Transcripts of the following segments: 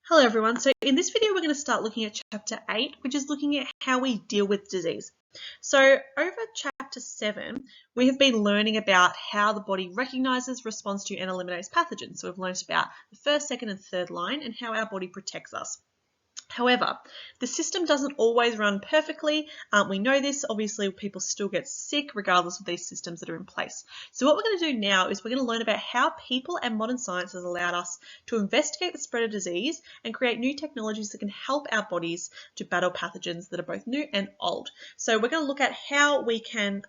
Hello everyone, so in this video we're going to start looking at chapter 8, which is looking at how we deal with disease. So over chapter 7 we have been learning about how the body recognises, responds to and eliminates pathogens. So we've learned about the first, second and third line and how our body protects us. However, the system doesn't always run perfectly. We know this. Obviously, people still get sick regardless of these systems that are in place. So what we're going to do now is we're going to learn about how people and modern science has allowed us to investigate the spread of disease and create new technologies that can help our bodies to battle pathogens that are both new and old. So we're going to look at how we can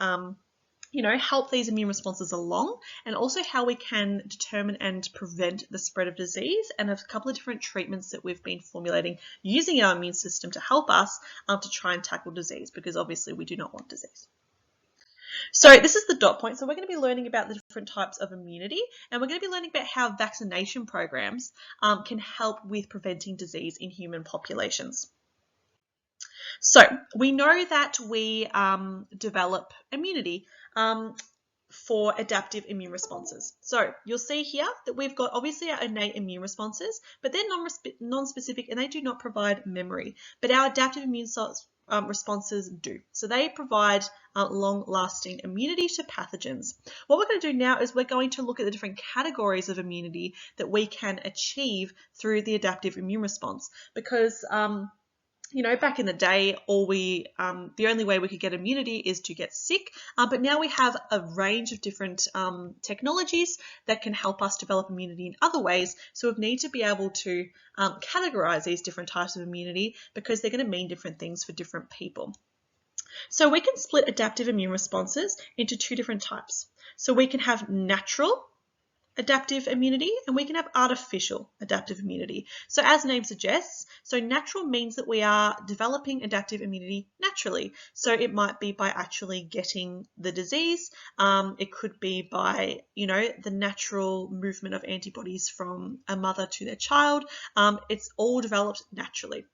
help these immune responses along, and also how we can determine and prevent the spread of disease, and a couple of different treatments that we've been formulating using our immune system to help us to try and tackle disease, because obviously we do not want disease. So this is the dot point. So we're going to be learning about the different types of immunity, and we're going to be learning about how vaccination programs can help with preventing disease in human populations. So we know that we develop immunity for adaptive immune responses. So you'll see here that we've got obviously our innate immune responses, but they're non-specific and they do not provide memory. But our adaptive immune responses do. So they provide long-lasting immunity to pathogens. What we're going to do now is we're going to look at the different categories of immunity that we can achieve through the adaptive immune response, because back in the day, the only way we could get immunity is to get sick, but now we have a range of different technologies that can help us develop immunity in other ways. So we need to be able to categorize these different types of immunity, because they're going to mean different things for different people. So we can split adaptive immune responses into two different types. So we can have natural adaptive immunity and we can have artificial adaptive immunity. So as the name suggests, so natural means that we are developing adaptive immunity naturally. So it might be by actually getting the disease. It could be by, the natural movement of antibodies from a mother to their child. It's all developed naturally.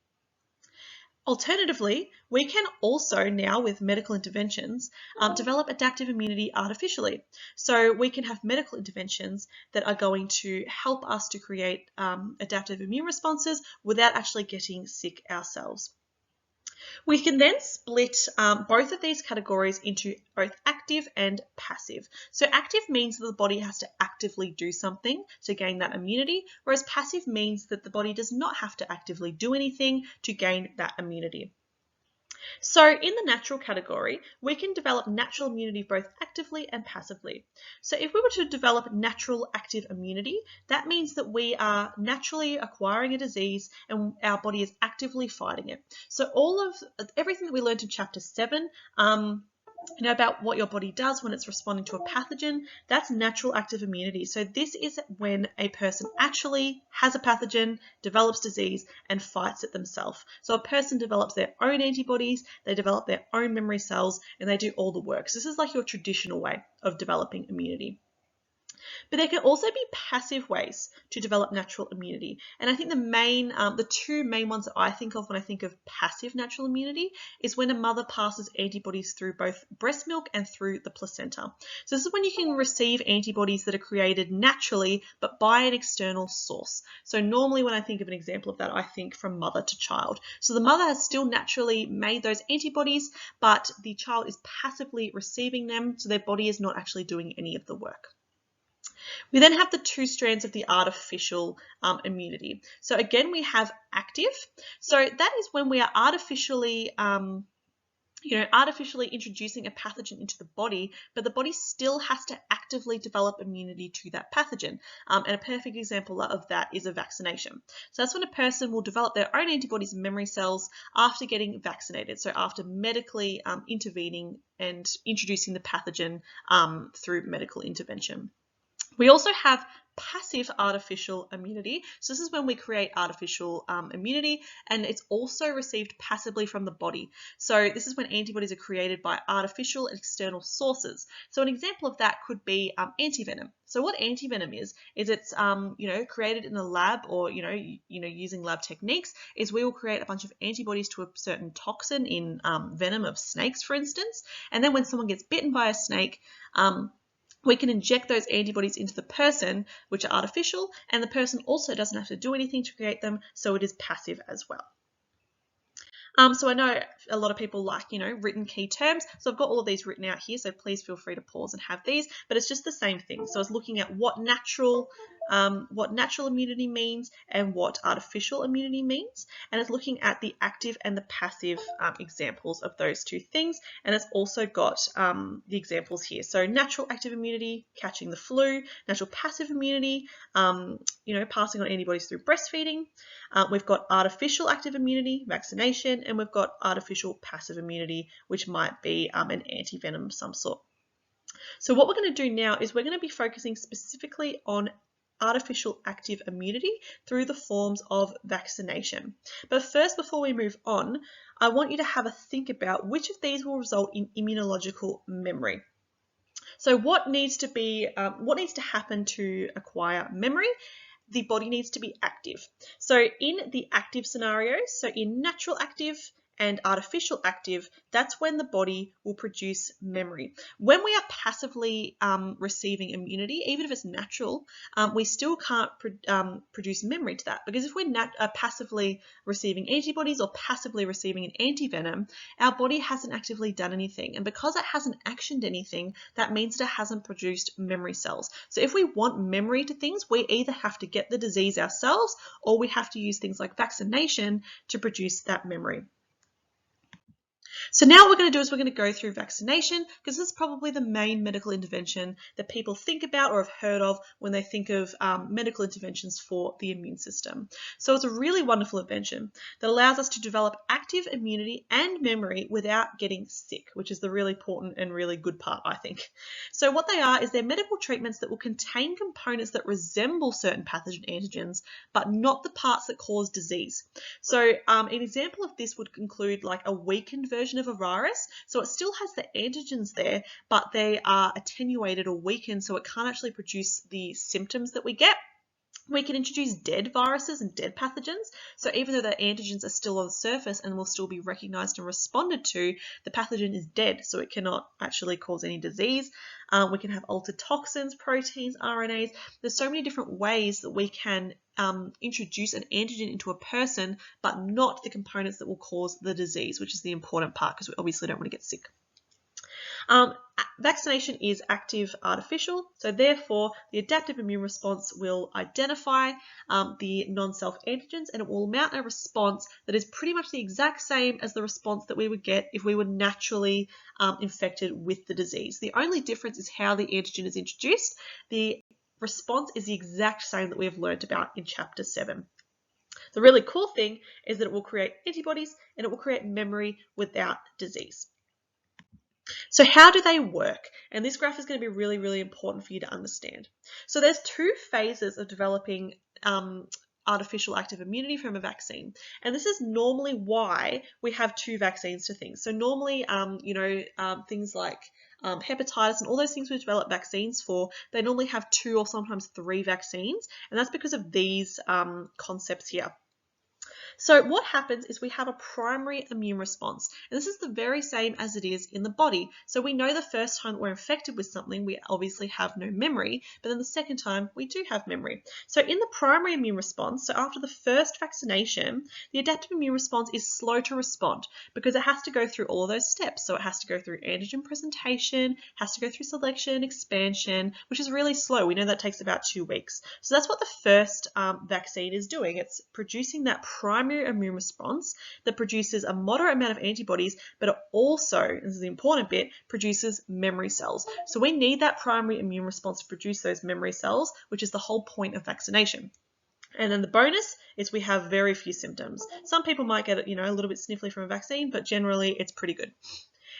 Alternatively, we can also now, with medical interventions, develop adaptive immunity artificially. So we can have medical interventions that are going to help us to create adaptive immune responses without actually getting sick ourselves. We can then split both of these categories into both active and passive. So active means that the body has to actively do something to gain that immunity, whereas passive means that the body does not have to actively do anything to gain that immunity. So in the natural category, we can develop natural immunity both actively and passively. So if we were to develop natural active immunity, that means that we are naturally acquiring a disease and our body is actively fighting it. So everything that we learned in chapter 7, about what your body does when it's responding to a pathogen, that's natural active immunity. So this is when a person actually has a pathogen, develops disease, and fights it themselves. So a person develops their own antibodies, they develop their own memory cells, and they do all the work. So this is like your traditional way of developing immunity. But there can also be passive ways to develop natural immunity. And I think the two main ones that I think of when I think of passive natural immunity is when a mother passes antibodies through both breast milk and through the placenta. So this is when you can receive antibodies that are created naturally, but by an external source. So normally when I think of an example of that, I think from mother to child. So the mother has still naturally made those antibodies, but the child is passively receiving them, so their body is not actually doing any of the work. We then have the two strands of the artificial immunity. So again, we have active. So that is when we are artificially introducing a pathogen into the body, but the body still has to actively develop immunity to that pathogen. And a perfect example of that is a vaccination. So that's when a person will develop their own antibodies and memory cells after getting vaccinated. So after medically intervening and introducing the pathogen through medical intervention. We also have passive artificial immunity. So this is when we create artificial immunity, and it's also received passively from the body. So this is when antibodies are created by artificial and external sources. So an example of that could be antivenom. So what antivenom is it's created in a lab, or using lab techniques, is we will create a bunch of antibodies to a certain toxin in venom of snakes, for instance, and then when someone gets bitten by a snake, we can inject those antibodies into the person, which are artificial, and the person also doesn't have to do anything to create them, so it is passive as well. So I know a lot of people like, written key terms. So I've got all of these written out here, so please feel free to pause and have these, but it's just the same thing. So I was looking at what natural immunity means and what artificial immunity means. And it's looking at the active and the passive examples of those two things. And it's also got the examples here. So natural active immunity, catching the flu, natural passive immunity, passing on antibodies through breastfeeding. We've got artificial active immunity, vaccination, and we've got artificial passive immunity, which might be an antivenom of some sort. So what we're going to do now is we're going to be focusing specifically on artificial active immunity through the forms of vaccination. But first, before we move on, I want you to have a think about which of these will result in immunological memory. So what needs to happen to acquire memory? The body needs to be active. So in the active scenarios, so in natural active and artificial active, that's when the body will produce memory. When we are passively receiving immunity, even if it's natural, we still can't produce memory to that, because if we're passively receiving antibodies or passively receiving an antivenom, our body hasn't actively done anything. And because it hasn't actioned anything, that means that it hasn't produced memory cells. So if we want memory to things, we either have to get the disease ourselves or we have to use things like vaccination to produce that memory. So now what we're going to do is we're going to go through vaccination, because this is probably the main medical intervention that people think about or have heard of when they think of medical interventions for the immune system. So it's a really wonderful invention that allows us to develop active immunity and memory without getting sick, which is the really important and really good part, I think. So what they are is they're medical treatments that will contain components that resemble certain pathogen antigens, but not the parts that cause disease. So an example of this would include like a weakened version of a virus. So it still has the antigens there, but they are attenuated or weakened, so it can't actually produce the symptoms that we get. We can introduce dead viruses and dead pathogens. So even though the antigens are still on the surface and will still be recognized and responded to, the pathogen is dead, so it cannot actually cause any disease. We can have altered toxins, proteins, RNAs. There's so many different ways that we can introduce an antigen into a person, but not the components that will cause the disease, which is the important part, because we obviously don't want to get sick. Vaccination is active artificial, so therefore the adaptive immune response will identify the non-self antigens, and it will mount a response that is pretty much the exact same as the response that we would get if we were naturally infected with the disease. The only difference is how the antigen is introduced. The response is the exact same that we have learned about in Chapter 7. The really cool thing is that it will create antibodies and it will create memory without disease. So how do they work? And this graph is going to be really, really important for you to understand. So there's two phases of developing artificial active immunity from a vaccine. And this is normally why we have two vaccines to things. So normally, things like hepatitis and all those things we develop vaccines for, they normally have 2 or sometimes 3 vaccines. And that's because of these concepts here. So what happens is we have a primary immune response, and this is the very same as it is in the body. So we know the first time we're infected with something, we obviously have no memory, but then the second time we do have memory. So in the primary immune response, so after the first vaccination, the adaptive immune response is slow to respond because it has to go through all of those steps. So it has to go through antigen presentation, has to go through selection, expansion, which is really slow. We know that takes about 2 weeks. So that's what the first vaccine is doing. It's producing that primary immune response that produces a moderate amount of antibodies, but it also, this is the important bit, produces memory cells. So we need that primary immune response to produce those memory cells, which is the whole point of vaccination. And then the bonus is we have very few symptoms. Some people might get, a little bit sniffly from a vaccine, but generally it's pretty good.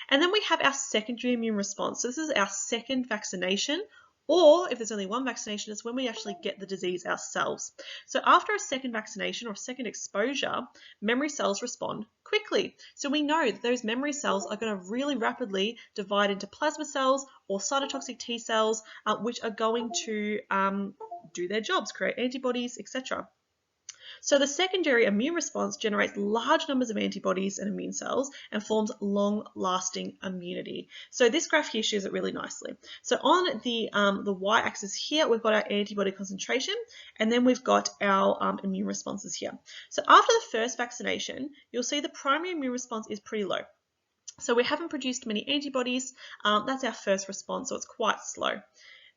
And then we have our secondary immune response. So this is our second vaccination, or if there's only one vaccination, it's when we actually get the disease ourselves. So after a second vaccination or a second exposure, memory cells respond quickly. So we know that those memory cells are going to really rapidly divide into plasma cells or cytotoxic T cells, which are going to do their jobs, create antibodies, etc. So the secondary immune response generates large numbers of antibodies and immune cells and forms long-lasting immunity. So this graph here shows it really nicely. So on the y-axis here, we've got our antibody concentration, and then we've got our immune responses here. So after the first vaccination, you'll see the primary immune response is pretty low. So we haven't produced many antibodies. That's our first response, so it's quite slow.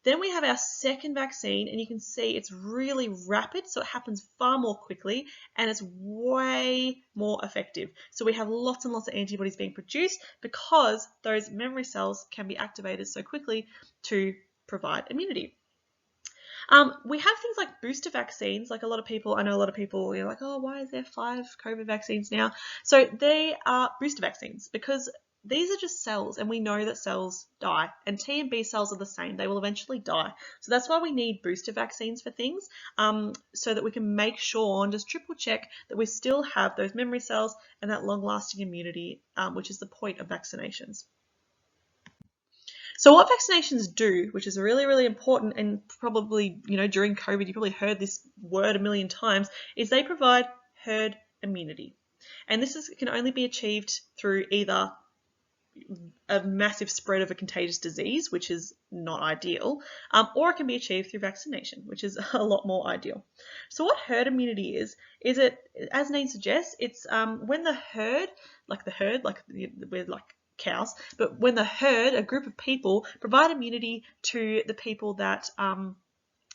Then we have our second vaccine, and you can see it's really rapid, so it happens far more quickly, and it's way more effective. So we have lots and lots of antibodies being produced because those memory cells can be activated so quickly to provide immunity. We have things like booster vaccines. Like I know a lot of people, you're like, oh, why is there 5 COVID vaccines now? So they are booster vaccines because these are just cells, and we know that cells die, and T and B cells are the same. They will eventually die. So that's why we need booster vaccines for things, so that we can make sure and just triple check that we still have those memory cells and that long-lasting immunity, which is the point of vaccinations. So what vaccinations do, which is really, really important, and probably, during COVID, you probably heard this word a million times, is they provide herd immunity. And this can only be achieved through either a massive spread of a contagious disease, which is not ideal, or it can be achieved through vaccination, which is a lot more ideal. So what herd immunity is it, as the name suggests, it's when the herd, we're like cows, but when the herd, a group of people, provide immunity to the people that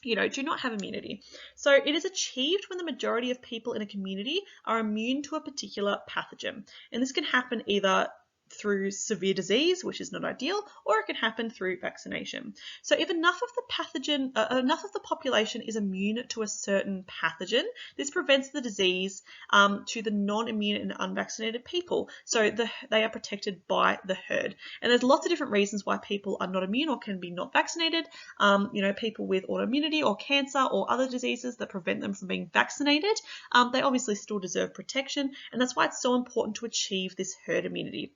do not have immunity. So it is achieved when the majority of people in a community are immune to a particular pathogen. And this can happen either through severe disease, which is not ideal, or it can happen through vaccination. So if enough of the population is immune to a certain pathogen, this prevents the disease to the non-immune and unvaccinated people. So they are protected by the herd. And there's lots of different reasons why people are not immune or can be not vaccinated. People with autoimmunity or cancer or other diseases that prevent them from being vaccinated, they obviously still deserve protection, and that's why it's so important to achieve this herd immunity.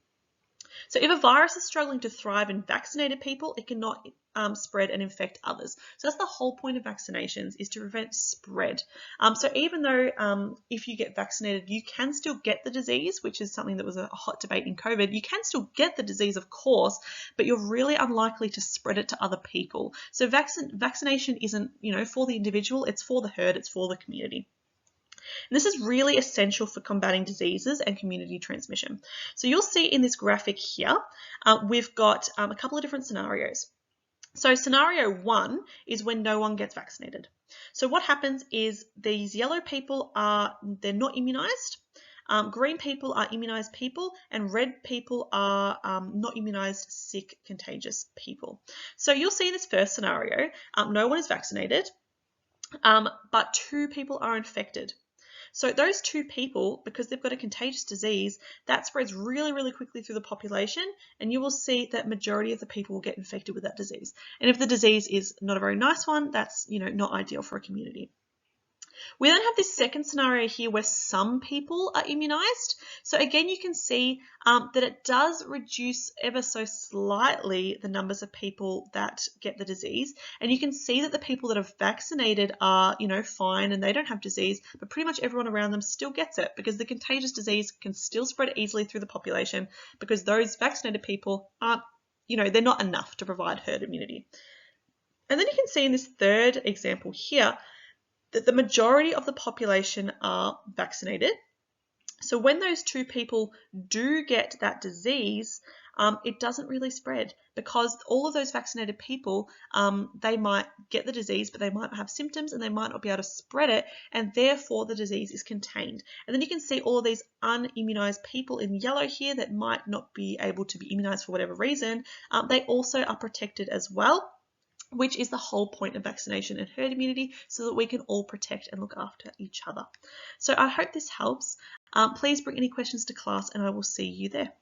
So if a virus is struggling to thrive in vaccinated people, it cannot spread and infect others. So that's the whole point of vaccinations, is to prevent spread. So even though if you get vaccinated, you can still get the disease, which is something that was a hot debate in COVID. You can still get the disease, of course, but you're really unlikely to spread it to other people. So vaccination isn't, for the individual, it's for the herd, it's for the community. And this is really essential for combating diseases and community transmission. So you'll see in this graphic here, we've got a couple of different scenarios. So scenario 1 is when no one gets vaccinated. So what happens is these yellow people they're not immunized. Green people are immunized people, and red people are not immunized, sick, contagious people. So you'll see in this first scenario, no one is vaccinated, but 2 people are infected. So those 2 people, because they've got a contagious disease, that spreads really, really quickly through the population, and you will see that majority of the people will get infected with that disease. And if the disease is not a very nice one, that's not ideal for a community. We then have this second scenario here where some people are immunized. So again, you can see that it does reduce ever so slightly the numbers of people that get the disease. And you can see that the people that are vaccinated are, fine and they don't have disease, but pretty much everyone around them still gets it because the contagious disease can still spread easily through the population because those vaccinated people aren't, they're not enough to provide herd immunity. And then you can see in this third example here, that the majority of the population are vaccinated. So when those 2 people do get that disease, it doesn't really spread because all of those vaccinated people, they might get the disease, but they might not have symptoms and they might not be able to spread it, and therefore the disease is contained. And then you can see all of these unimmunized people in yellow here that might not be able to be immunized for whatever reason. They also are protected as well, which is the whole point of vaccination and herd immunity, so that we can all protect and look after each other. So I hope this helps. Please bring any questions to class and I will see you there.